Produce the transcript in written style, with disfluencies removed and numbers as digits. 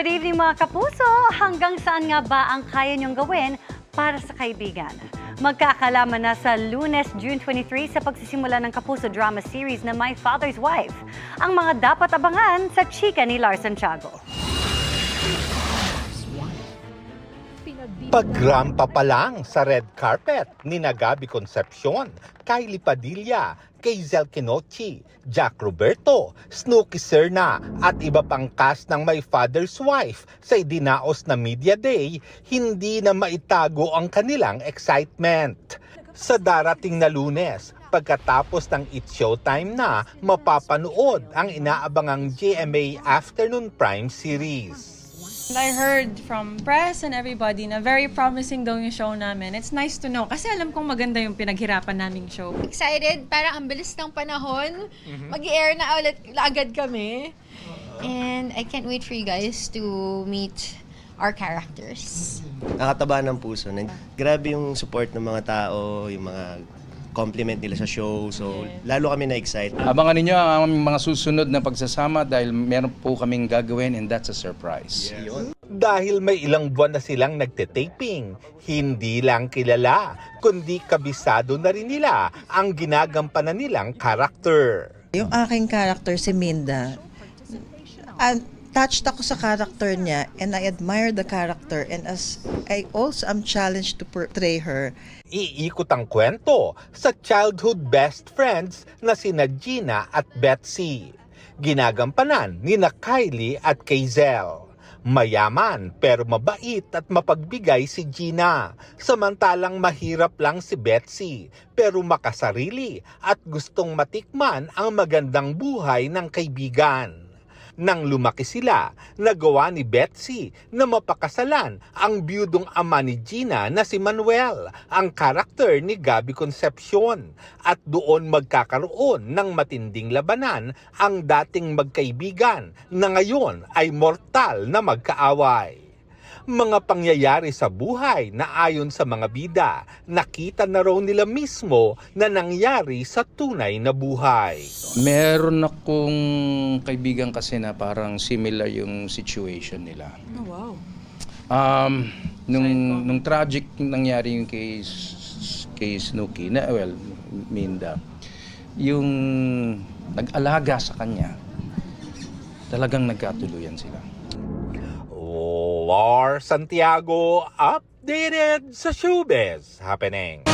Good evening mga kapuso! Hanggang saan nga ba ang kaya niyong gawin para sa kaibigan? Magkakalaman na sa Lunes, June 23 sa pagsisimula ng Kapuso drama series na My Father's Wife. Ang mga dapat abangan sa chika ni Lars Santiago. Pagrampa pa lang sa red carpet ni Gabi Concepcion, Kylie Padilla, Kaizel Kinochi, Jack Roberto, Snooki Serna at iba pang cast ng My Father's Wife sa idinaos na media day, hindi na maitago ang kanilang excitement. Sa darating na Lunes, pagkatapos ng It's Showtime na, mapapanood ang inaabangang GMA Afternoon Prime series. I heard from press and everybody na very promising daw yung show namin. It's nice to know kasi alam kong maganda yung pinaghirapan naming show. Excited, parang ang bilis ng panahon. Mag-i-air na ulit agad kami. And I can't wait for you guys to meet our characters. Nakataba ng puso. Grabe yung support ng mga tao, yung mga compliment nila sa show. So, lalo kami na-excite. Abangan ninyo ang aming mga susunod na pagsasama dahil meron po kaming gagawin and that's a surprise. Dahil may ilang buwan na silang nagte-taping, hindi lang kilala, kundi kabisado na rin nila ang ginagampanan nilang karakter. Yung aking character, si Minda, touched ako sa character niya and I admire the character and as I also am challenged to portray her. Iikot ang kwento sa childhood best friends na sina Gina at Betsy. Ginagampanan ni Kylie at Kaizel. Mayaman pero mabait at mapagbigay si Gina. Samantalang mahirap lang si Betsy pero makasarili at gustong matikman ang magandang buhay ng kaibigan. Nang lumaki sila, nagawa ni Betsy na mapakasalan ang biyudong ama ni Gina na si Manuel, ang karakter ni Gabi Concepcion. At doon magkakaroon ng matinding labanan ang dating magkaibigan na ngayon ay mortal na magkaaway. Mga pangyayari sa buhay na ayon sa mga bida, nakita na raw nila mismo na nangyari sa tunay na buhay. Meron akong kaibigan kasi na parang similar yung situation nila. Oh, wow. Nung tragic nangyari yung kay Snooki, Minda, yung nag-alaga sa kanya, talagang nagkatuluyan sila. Lars Santiago, updated sa showbiz happening.